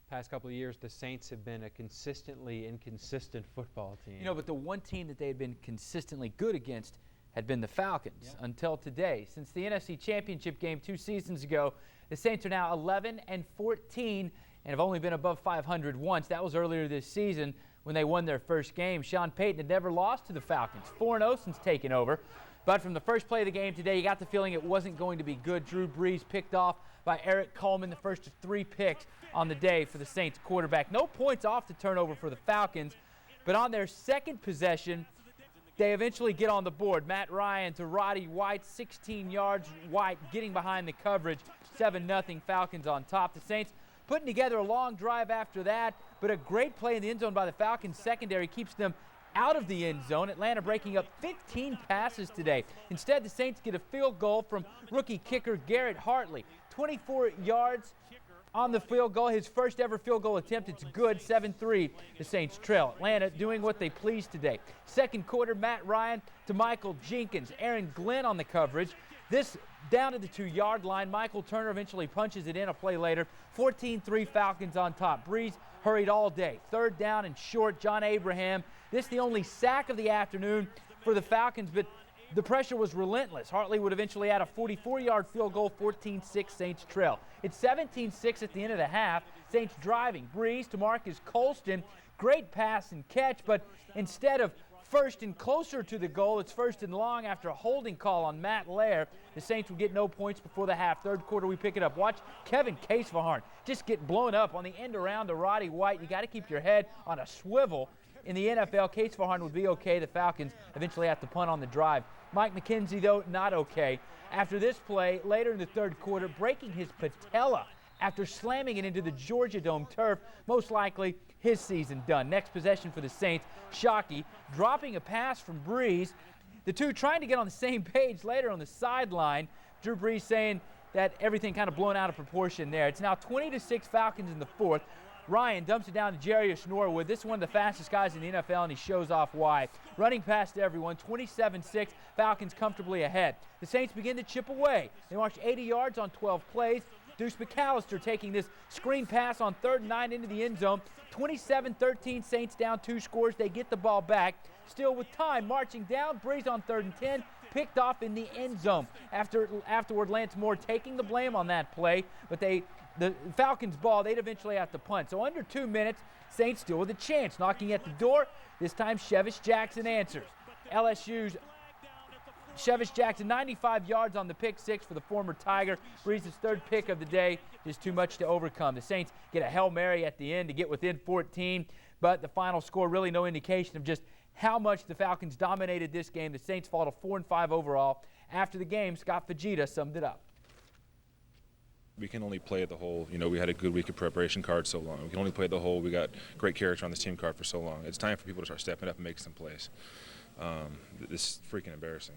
Past couple of years, the Saints have been a consistently inconsistent football team. You know, but the one team that they had been consistently good against had been the Falcons until today. Since the NFC Championship game 2 seasons ago, the Saints are now 11-14 and have only been above 500 once. That was earlier this season when they won their first game. Sean Payton had never lost to the Falcons, 4-0 since taking over. But from the first play of the game today, you got the feeling it wasn't going to be good. Drew Brees picked off by Eric Coleman, the first of 3 picks on the day for the Saints quarterback. No points off the turnover for the Falcons, but on their second possession, they eventually get on the board. Matt Ryan to Roddy White, 16 yards. White getting behind the coverage, 7-0 Falcons on top. The Saints putting together a long drive after that, but a great play in the end zone by the Falcons secondary keeps them out of the end zone. Atlanta breaking up 15 passes today. Instead, the Saints get a field goal from rookie kicker Garrett Hartley. 24 yards on the field goal. His first ever field goal attempt. It's good. 7-3. The Saints trail. Atlanta doing what they please today. Second quarter, Matt Ryan to Michael Jenkins. Aaron Glenn on the coverage. This down to the 2-yard line. Michael Turner eventually punches it in a play later. 14-3 Falcons on top. Brees hurried all day. Third down and short. John Abraham. This the only sack of the afternoon for the Falcons, but the pressure was relentless. Hartley would eventually add a 44-yard field goal. 14-6 Saints trail. It's 17-6 at the end of the half. Saints driving. Brees to Marcus Colston. Great pass and catch, but instead of first and closer to the goal, it's first and long after a holding call on Matt Lair. The Saints would get no points before the half. Third quarter, we pick it up. Watch Kevin Casevahorn just get blown up on the end around to Roddy White. You got to keep your head on a swivel. In the NFL, Casevahorn would be okay. The Falcons eventually have to punt on the drive. Mike McKenzie, though, not okay. After this play, later in the third quarter, breaking his patella after slamming it into the Georgia Dome turf, most likely his season done. Next possession for the Saints, Shockey dropping a pass from Brees. The two trying to get on the same page later on the sideline. Drew Brees saying that everything kind of blown out of proportion there. It's now 20-6 Falcons in the fourth. Ryan dumps it down to Jarius Norwood. This is one of the fastest guys in the NFL, and he shows off why. Running past everyone, 27-6, Falcons comfortably ahead. The Saints begin to chip away. They march 80 yards on 12 plays. Deuce McAllister taking this screen pass on 3rd and 9 into the end zone. 27-13, Saints down 2 scores. They get the ball back. Still with time, marching down. Brees on 3rd and 10, picked off in the end zone. Afterward, Lance Moore taking the blame on that play, but the Falcons ball, they'd eventually have to punt. So under 2 minutes, Saints still with a chance. Knocking at the door, this time Chevis Jackson answers. LSU's Chevis Jackson, 95 yards on the pick 6 for the former Tiger. Brees' 3rd pick of the day is too much to overcome. The Saints get a Hail Mary at the end to get within 14, but the final score really no indication of just how much the Falcons dominated this game. The Saints fall to 4-5 overall. After the game, Scott Fujita summed it up. We can only play the whole. You know, we had a good week of preparation card so long. We can only play the whole. We got great character on this team card for so long. It's time for people to start stepping up and making some plays. This is freaking embarrassing.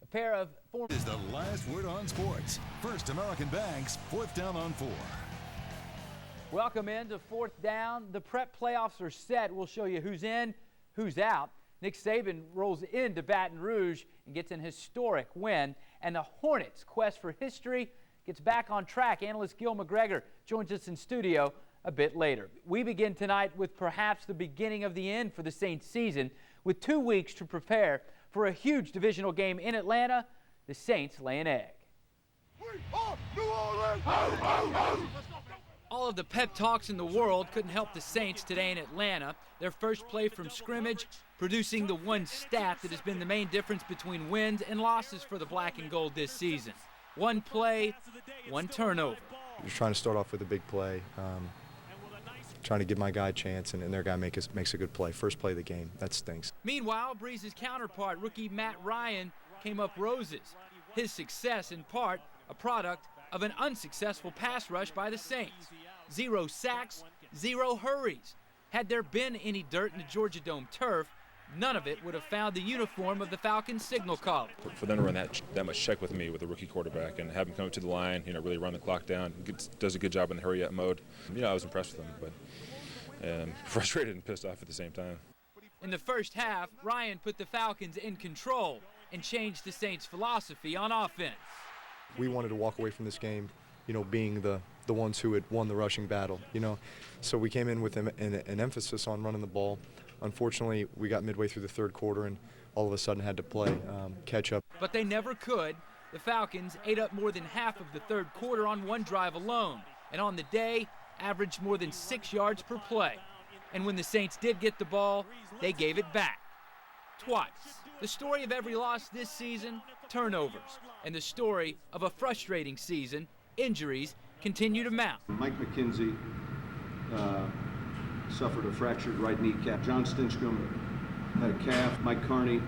A pair of former is the last word on sports. First American Bank's 4th down on 4. Welcome in to 4th down. The prep playoffs are set. We'll show you who's in, who's out. Nick Saban rolls into Baton Rouge and gets an historic win. And the Hornets' quest for history gets back on track. Analyst Gil McGregor joins us in studio a bit later. We begin tonight with perhaps the beginning of the end for the Saints season. With 2 weeks to prepare for a huge divisional game in Atlanta, the Saints lay an egg. All of the pep talks in the world couldn't help the Saints today in Atlanta. Their first play from scrimmage, producing the one stat that has been the main difference between wins and losses for the black and gold this season. One play, one turnover. Just trying to start off with a big play, trying to give my guy a chance, and their guy makes a good play. First play of the game, that stinks. Meanwhile, Brees' counterpart, rookie Matt Ryan, came up roses. His success, in part, a product of an unsuccessful pass rush by the Saints. 0 sacks, 0 hurries. Had there been any dirt in the Georgia Dome turf, none of it would have found the uniform of the Falcons signal caller. For them to run that much check with me with a rookie quarterback and have him come up to the line, really run the clock down, does a good job in the hurry-up mode. I was impressed with him, but frustrated and pissed off at the same time. In the first half, Ryan put the Falcons in control and changed the Saints' philosophy on offense. We wanted to walk away from this game, being the the ones who had won the rushing battle, you know. So we came in with an emphasis on running the ball. Unfortunately, we got midway through the third quarter and all of a sudden had to play catch up. But they never could. The Falcons ate up more than half of the third quarter on one drive alone, and on the day, averaged more than 6 yards per play. And when the Saints did get the ball, they gave it back. Twice. The story of every loss this season, turnovers. And the story of a frustrating season, injuries, continue to mount. Mike McKenzie suffered a fractured right kneecap. John Stinchcomb had a calf. Mike Carney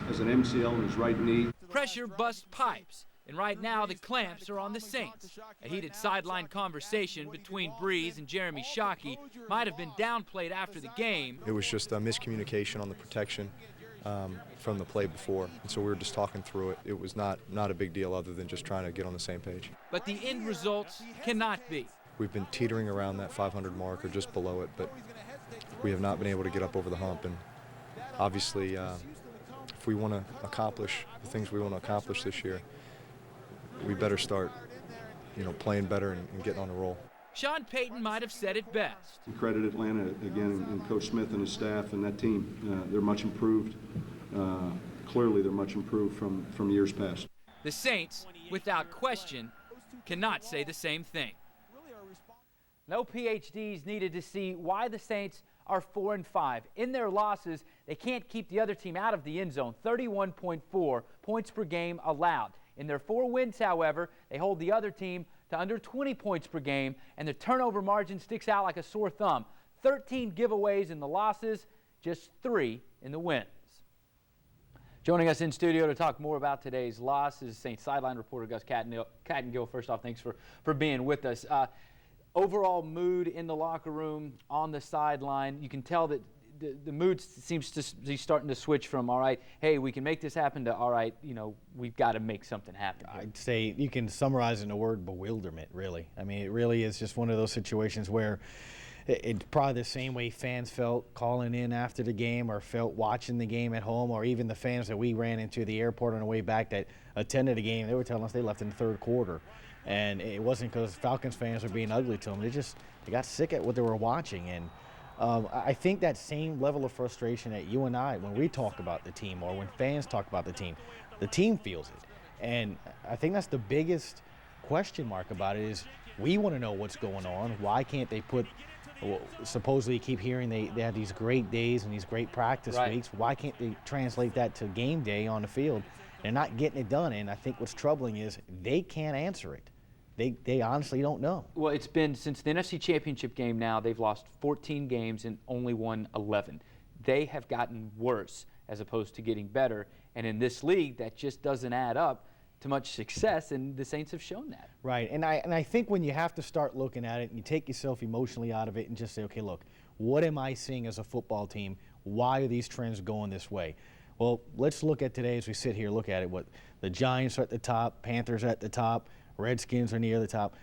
has an MCL in his right knee. Pressure busts pipes. And right now, the clamps are on the Saints. A heated sideline conversation between Breeze and Jeremy Shockey might have been downplayed after the game. It was just a miscommunication on the protection from the play before. And so we were just talking through it. It was not a big deal other than just trying to get on the same page. But the end results cannot be. We've been teetering around that 500 mark or just below it, but we have not been able to get up over the hump. And obviously, if we want to accomplish the things we want to accomplish this year, we better start, playing better and getting on a roll. Sean Payton might have said it best. He credited Atlanta again and Coach Smith and his staff and that team. They're much improved. Clearly, they're much improved from years past. The Saints, without question, cannot say the same thing. No PhDs needed to see why the Saints are 4-5. In their losses, they can't keep the other team out of the end zone. 31.4 points per game allowed. In their 4 wins, however, they hold the other team to under 20 points per game, and the turnover margin sticks out like a sore thumb. 13 giveaways in the losses, just 3 in the wins. Joining us in studio to talk more about today's loss is Saints sideline reporter Gus Cattengill. First off, thanks for being with us. Overall mood in the locker room, on the sideline, you can tell that the mood seems to be starting to switch from, all right, hey, we can make this happen, to, all right, we've got to make something happen here. I'd say you can summarize in the word bewilderment, really. I mean, it really is just one of those situations where it's probably the same way fans felt calling in after the game or felt watching the game at home, or even the fans that we ran into the airport on the way back that attended the game. They were telling us they left in the third quarter. And it wasn't because Falcons fans were being ugly to them. They got sick at what they were watching. And I think that same level of frustration that you and I, when we talk about the team or when fans talk about the team feels it. And I think that's the biggest question mark about it is we want to know what's going on. Why can't they supposedly keep hearing they have these great days and these great practice weeks. Why can't they translate that to game day on the field? They're not getting it done. And I think what's troubling is they can't answer it. They honestly don't know. Well, it's been since the NFC Championship game now, they've lost 14 games and only won 11. They have gotten worse as opposed to getting better. And in this league, that just doesn't add up to much success, and the Saints have shown that. Right, and I think when you have to start looking at it and you take yourself emotionally out of it and just say, okay, look, what am I seeing as a football team? Why are these trends going this way? Well, let's look at today as we sit here, look at it. What the Giants are at the top, Panthers are at the top, Redskins are near the top.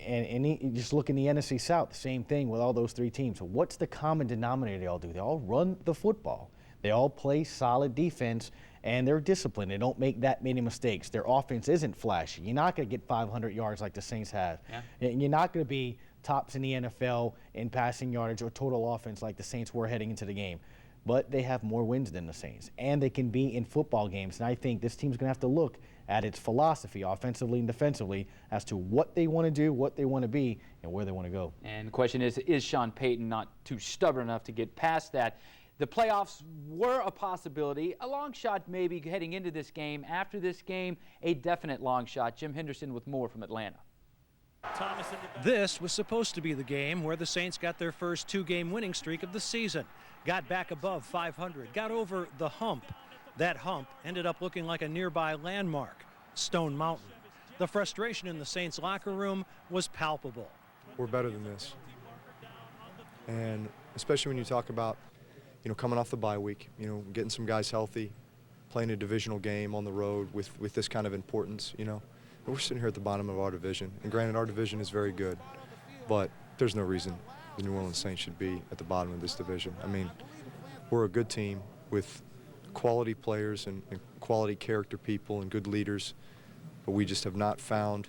And you just look in the NFC South, the same thing with all those 3 teams. So what's the common denominator they all do? They all run the football. They all play solid defense, and they're disciplined. They don't make that many mistakes. Their offense isn't flashy. You're not going to get 500 yards like the Saints have. Yeah. And you're not going to be tops in the NFL in passing yardage or total offense like the Saints were heading into the game. But they have more wins than the Saints, and they can be in football games. And I think this team's going to have to look at its philosophy, offensively and defensively, as to what they want to do, what they want to be, and where they want to go. And the question is Sean Payton not too stubborn enough to get past that? The playoffs were a possibility, a long shot maybe heading into this game. After this game, a definite long shot. Jim Henderson with more from Atlanta. This was supposed to be the game where the Saints got their first 2-game winning streak of the season. Got back above 500, got over the hump. That hump ended up looking like a nearby landmark, Stone Mountain. The frustration in the Saints locker room was palpable. We're better than this. And especially when you talk about, coming off the bye week, getting some guys healthy, playing a divisional game on the road with this kind of importance, We're sitting here at the bottom of our division. And granted, our division is very good, but there's no reason the New Orleans Saints should be at the bottom of this division. I mean, we're a good team with quality players and quality character people and good leaders, but we just have not found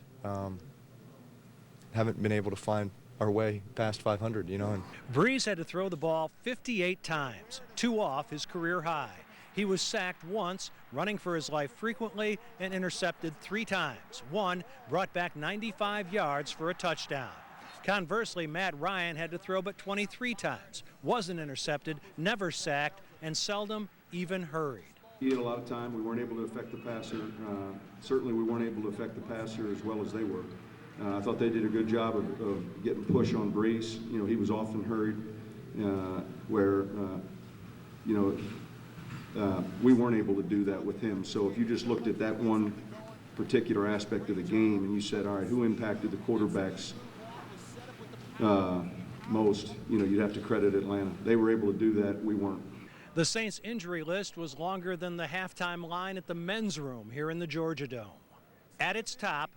haven't been able to find our way past 500, you know. And Brees had to throw the ball 58 times, 2 off his career high. He was sacked once, running for his life frequently, and intercepted 3 times. 1 brought back 95 yards for a touchdown. Conversely, Matt Ryan had to throw but 23 times, wasn't intercepted, never sacked, and seldom even hurried. He had a lot of time. We weren't able to affect the passer. Certainly we weren't able to affect the passer as well as they were. I thought they did a good job of getting push on Brees. You know, he was often hurried where, you know, we weren't able to do that with him. So if you just looked at that one particular aspect of the game and you said, all right, who impacted the quarterbacks most, you know, you'd have to credit Atlanta. They were able to do that. We weren't. The Saints' injury list was longer than the halftime line at the men's room here in the Georgia Dome. At its top,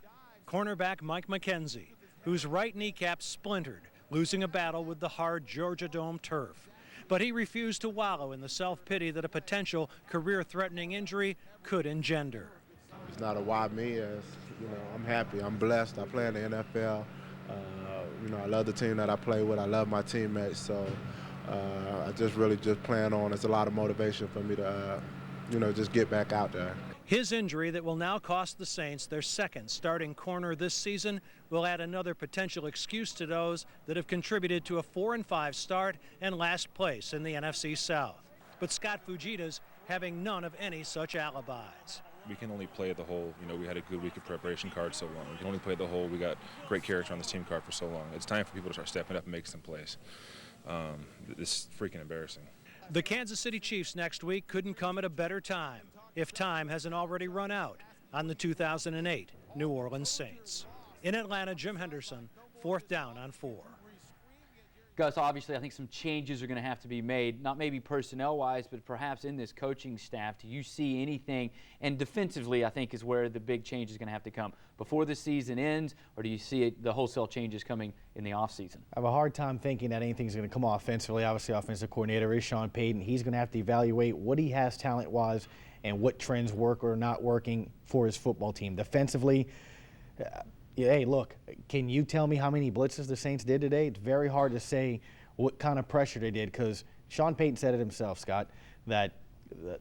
cornerback Mike McKenzie, whose right kneecap splintered, losing a battle with the hard Georgia Dome turf. But he refused to wallow in the self-pity that a potential career-threatening injury could engender. It's not a why me. As, you know, I'm happy. I'm blessed. I play in the NFL. You know, I love the team that I play with. I love my teammates. So I just really plan on. It's a lot of motivation for me to, you know, just get back out there. His injury that will now cost the Saints their second starting corner this season will add another potential excuse to those that have contributed to a 4-5 start and last place in the NFC South. But Scott Fujita's having none of any such alibis. We can only play the whole, you know, we had a good week of preparation card so long. We can only play the whole, we got great character on this team card for so long. It's time for people to start stepping up and making some plays. This is freaking embarrassing. The Kansas City Chiefs next week couldn't come at a better time, if time hasn't already run out on the 2008 New Orleans Saints. In Atlanta, Jim Henderson, 4th down on 4. Gus, obviously I think some changes are going to have to be made, not maybe personnel-wise, but perhaps in this coaching staff. Do you see anything, and defensively I think is where the big change is going to have to come, before the season ends, or do you see the wholesale changes coming in the offseason? I have a hard time thinking that anything's going to come offensively. Obviously, offensive coordinator is Sean Payton. He's going to have to evaluate what he has talent-wise and what trends work or not working for his football team. Defensively, hey, look, can you tell me how many blitzes the Saints did today? It's very hard to say what kind of pressure they did, because Sean Payton said it himself, Scott, that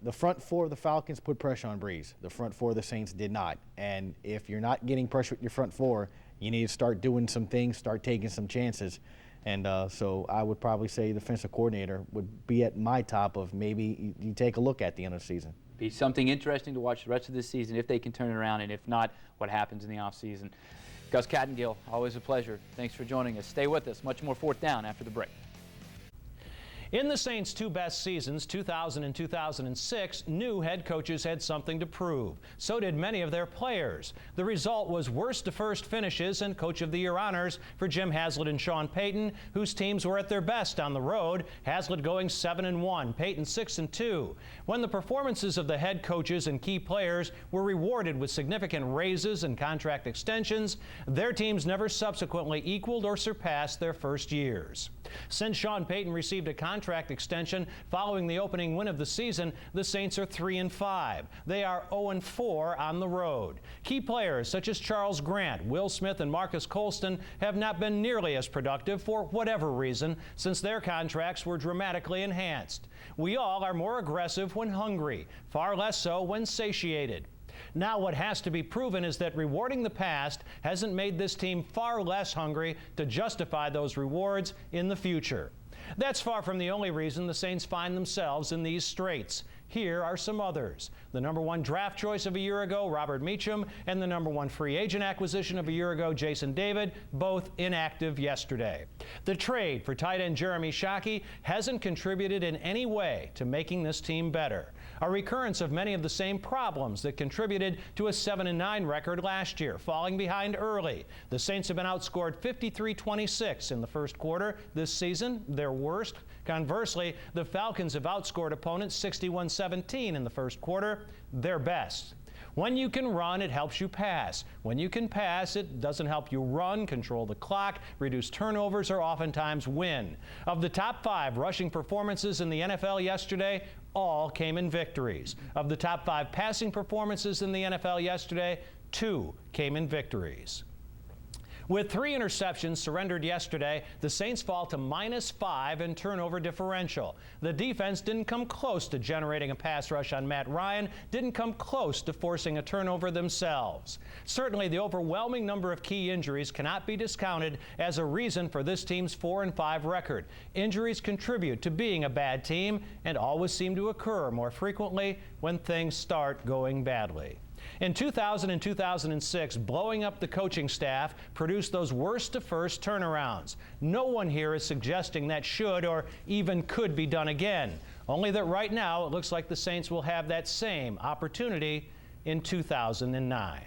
the front 4 of the Falcons put pressure on Brees. The front 4 of the Saints did not. And if you're not getting pressure with your front 4, you need to start doing some things, start taking some chances. And so I would probably say the defensive coordinator would be at my top of maybe you take a look at the end of the season. Be something interesting to watch the rest of this season if they can turn it around, and if not, what happens in the offseason. Gus Cattingill, always a pleasure. Thanks for joining us. Stay with us. Much more 4th down after the break. In the Saints' 2 best seasons, 2000 and 2006, new head coaches had something to prove. So did many of their players. The result was worst to first finishes and Coach of the Year honors for Jim Haslett and Sean Payton, whose teams were at their best on the road, Haslett going 7-1, Payton 6-2. When the performances of the head coaches and key players were rewarded with significant raises and contract extensions, their teams never subsequently equaled or surpassed their first years. Since Sean Payton received a contract extension following the opening win of the season, the Saints are 3-5. They are 0-4 on the road. Key players such as Charles Grant, Will Smith, and Marcus Colston have not been nearly as productive for whatever reason since their contracts were dramatically enhanced. We all are more aggressive when hungry, far less so when satiated. Now what has to be proven is that rewarding the past hasn't made this team far less hungry to justify those rewards in the future. That's far from the only reason the Saints find themselves in these straits. Here are some others. The #1 draft choice of a year ago, Robert Meacham, and the #1 free agent acquisition of a year ago, Jason David, both inactive yesterday. The trade for tight end Jeremy Shockey hasn't contributed in any way to making this team better. A recurrence of many of the same problems that contributed to a 7-9 record last year, falling behind early. The Saints have been outscored 53-26 in the first quarter this season, their worst. Conversely, the Falcons have outscored opponents 61-17 in the first quarter, their best. When you can run, it helps you pass. When you can pass, it doesn't help you run, control the clock, reduce turnovers, or oftentimes win. Of the top 5 rushing performances in the NFL yesterday, all came in victories. Of the top 5 passing performances in the NFL yesterday, 2 came in victories. With 3 interceptions surrendered yesterday, the Saints fall to -5 in turnover differential. The defense didn't come close to generating a pass rush on Matt Ryan, didn't come close to forcing a turnover themselves. Certainly, the overwhelming number of key injuries cannot be discounted as a reason for this team's 4-5 record. Injuries contribute to being a bad team and always seem to occur more frequently when things start going badly. In 2000 and 2006, blowing up the coaching staff produced those worst-to-first turnarounds. No one here is suggesting that should or even could be done again, only that right now it looks like the Saints will have that same opportunity in 2009.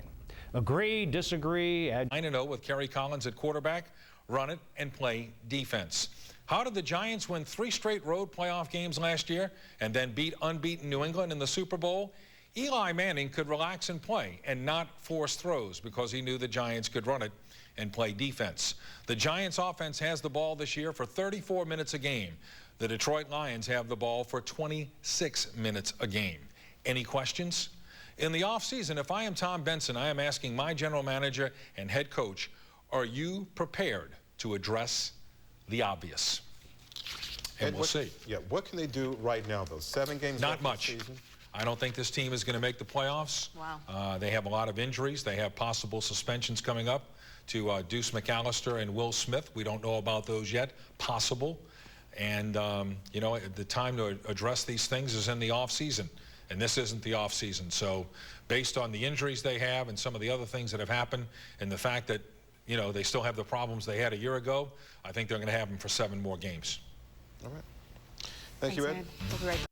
Agree, disagree? 9-0 with Kerry Collins at quarterback, run it and play defense. How did the Giants win 3 straight road playoff games last year and then beat unbeaten New England in the Super Bowl? Eli Manning could relax and play and not force throws because he knew the Giants could run it and play defense. The Giants offense has the ball this year for 34 minutes a game. The Detroit Lions have the ball for 26 minutes a game. Any questions? In the offseason, if I am Tom Benson, I am asking my general manager and head coach, are you prepared to address the obvious? And we'll see. Yeah, what can they do right now, though? 7 games Not much. I don't think this team is going to make the playoffs. Wow. They have a lot of injuries. They have possible suspensions coming up to Deuce McAllister and Will Smith. We don't know about those yet. Possible. And, you know, the time to address these things is in the offseason. And this isn't the offseason. So based on the injuries they have and some of the other things that have happened and the fact that, you know, they still have the problems they had a year ago, I think they're going to have them for 7 more games. All right. Thank you, Ed. We'll be right back.